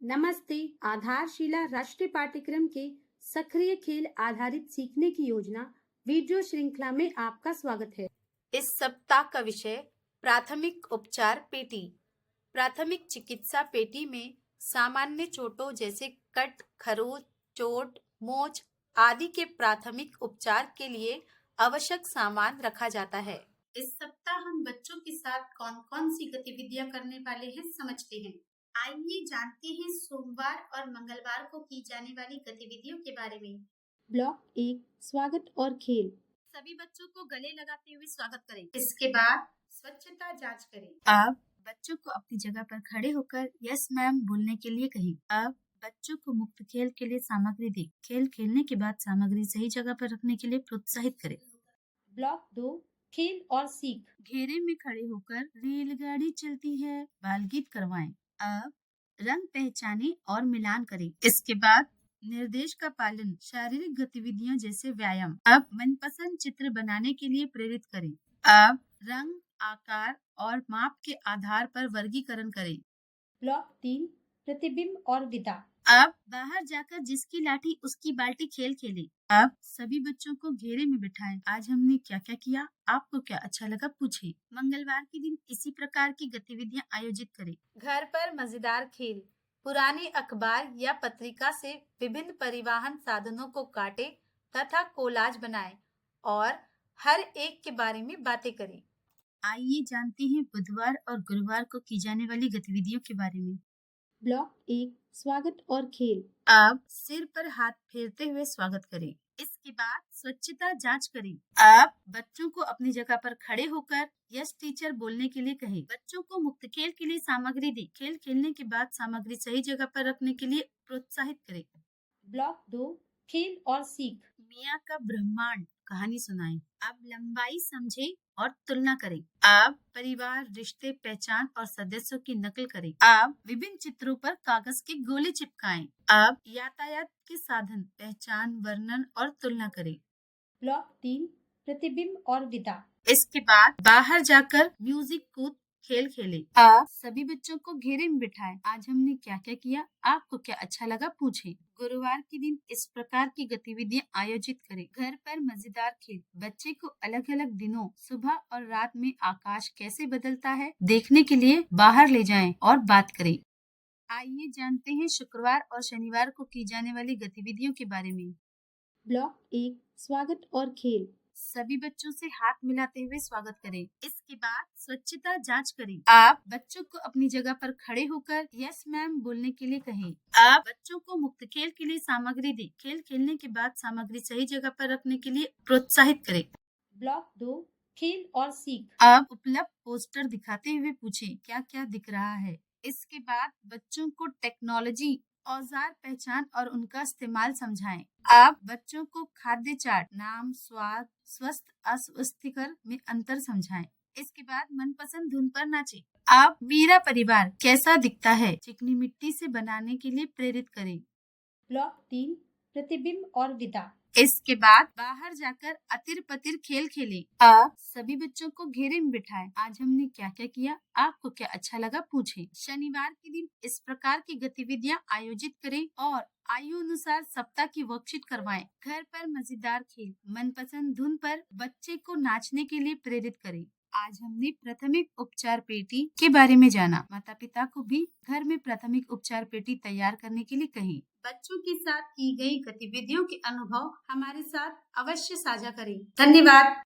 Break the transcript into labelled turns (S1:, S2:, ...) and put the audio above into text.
S1: नमस्ते। आधारशिला राष्ट्रीय पाठ्यक्रम के सक्रिय खेल आधारित सीखने की योजना वीडियो श्रृंखला में आपका स्वागत है।
S2: इस सप्ताह का विषय प्राथमिक उपचार पेटी। प्राथमिक चिकित्सा पेटी में सामान्य चोटों जैसे कट, खरोच, चोट, मोच आदि के प्राथमिक उपचार के लिए आवश्यक सामान रखा जाता है। इस सप्ताह हम बच्चों के साथ कौन कौन सी गतिविधियां करने वाले हैं समझते हैं। आइए जानते हैं सोमवार और मंगलवार को की जाने वाली गतिविधियों के बारे में।
S1: ब्लॉक 1 स्वागत और खेल।
S2: सभी बच्चों को गले लगाते हुए स्वागत करें। इसके बाद स्वच्छता जांच करें। अब बच्चों को अपनी जगह पर खड़े होकर यस मैम बोलने के लिए कहें। अब बच्चों को मुक्त खेल के लिए सामग्री दें। खेल खेलने के बाद सामग्री सही जगह पर रखने के लिए प्रोत्साहित करें।
S1: ब्लॉक 2 खेल और सीख।
S2: घेरे में खड़े होकर रेलगाड़ी चलती है बाल गीत करवाएं। अब रंग पहचाने और मिलान करें। इसके बाद निर्देश का पालन, शारीरिक गतिविधियों जैसे व्यायाम। अब मनपसंद चित्र बनाने के लिए प्रेरित करें। अब रंग, आकार और माप के आधार पर वर्गीकरण करें।
S1: ब्लॉक 3 प्रतिबिंब और विदा।
S2: अब बाहर जाकर जिसकी लाठी उसकी बाल्टी खेल खेले। अब सभी बच्चों को घेरे में बिठाएं। आज हमने क्या क्या किया, आपको क्या अच्छा लगा पूछे। मंगलवार के दिन इसी प्रकार की गतिविधियां आयोजित करें। घर पर मजेदार खेल। पुराने अखबार या पत्रिका से विभिन्न परिवहन साधनों को काटे तथा कोलाज बनाएं और हर एक के बारे में बातें करें। आइए जानते हैं बुधवार और गुरुवार को की जाने वाली गतिविधियों के बारे में।
S1: ब्लॉक 1 स्वागत और खेल।
S2: अब सिर पर हाथ फेरते हुए स्वागत करें। इसके बाद स्वच्छता जांच करें। अब बच्चों को अपनी जगह पर खड़े होकर यस टीचर बोलने के लिए कहें। बच्चों को मुक्त खेल के लिए सामग्री दें। खेल खेलने के बाद सामग्री सही जगह पर रखने के लिए प्रोत्साहित करें।
S1: ब्लॉक 2 खेल और सीख।
S2: मियाँ का ब्रह्मांड कहानी सुनाएं। अब लंबाई समझे और तुलना करें। अब परिवार, रिश्ते, पहचान और सदस्यों की नकल करें। अब विभिन्न चित्रों पर कागज के गोले चिपकाएं। अब यातायात के साधन, पहचान, वर्णन और तुलना करें।
S1: ब्लॉक 3 प्रतिबिंब और विदा।
S2: इसके बाद बाहर जाकर म्यूजिक, कूद, खेल खेले। अब सभी बच्चों को घेरे में बिठाएं। आज हमने क्या क्या किया, आपको क्या अच्छा लगा पूछे। गुरुवार के दिन इस प्रकार की गतिविधियां आयोजित करें। घर पर मजेदार खेल। बच्चे को अलग अलग दिनों, सुबह और रात में आकाश कैसे बदलता है देखने के लिए बाहर ले जाएं और बात करें। आइए जानते हैं शुक्रवार और शनिवार को की जाने वाली गतिविधियों के बारे में।
S1: ब्लॉक 1 स्वागत और खेल।
S2: सभी बच्चों से हाथ मिलाते हुए स्वागत करें। इसके बाद स्वच्छता जांच करें। आप बच्चों को अपनी जगह पर खड़े होकर यस मैम बोलने के लिए कहें। आप बच्चों को मुक्त खेल के लिए सामग्री दें। खेल खेलने के बाद सामग्री सही जगह पर रखने के लिए प्रोत्साहित करें।
S1: ब्लॉक 2 खेल और सीख।
S2: अब उपलब्ध पोस्टर दिखाते हुए पूछें क्या क्या दिख रहा है। इसके बाद बच्चों को टेक्नोलॉजी, औजार पहचान और उनका इस्तेमाल समझाएं। आप बच्चों को खाद्य चार्ट, नाम, स्वाद, स्वस्थ, अस्वस्थिकर में अंतर समझाएं। इसके बाद मनपसंद धुन पर नाचें। आप मेरा परिवार कैसा दिखता है चिकनी मिट्टी से बनाने के लिए प्रेरित करें।
S1: ब्लॉक 3 प्रतिबिंब और विदा।
S2: इसके बाद बाहर जाकर अतिर पतिर खेल खेलें। अब सभी बच्चों को घेरे में बिठाएं। आज हमने क्या क्या किया, आपको क्या अच्छा लगा पूछें। शनिवार के दिन इस प्रकार की गतिविधियां आयोजित करें और आयु अनुसार सप्ताह की वर्कशीट करवाएं। घर पर मजेदार खेल। मनपसंद धुन पर बच्चे को नाचने के लिए प्रेरित करें। आज हमने प्राथमिक उपचार पेटी के बारे में जाना। माता पिता को भी घर में प्राथमिक उपचार पेटी तैयार करने के लिए कहें। बच्चों के साथ की गई गतिविधियों के अनुभव हमारे साथ अवश्य साझा करें। धन्यवाद।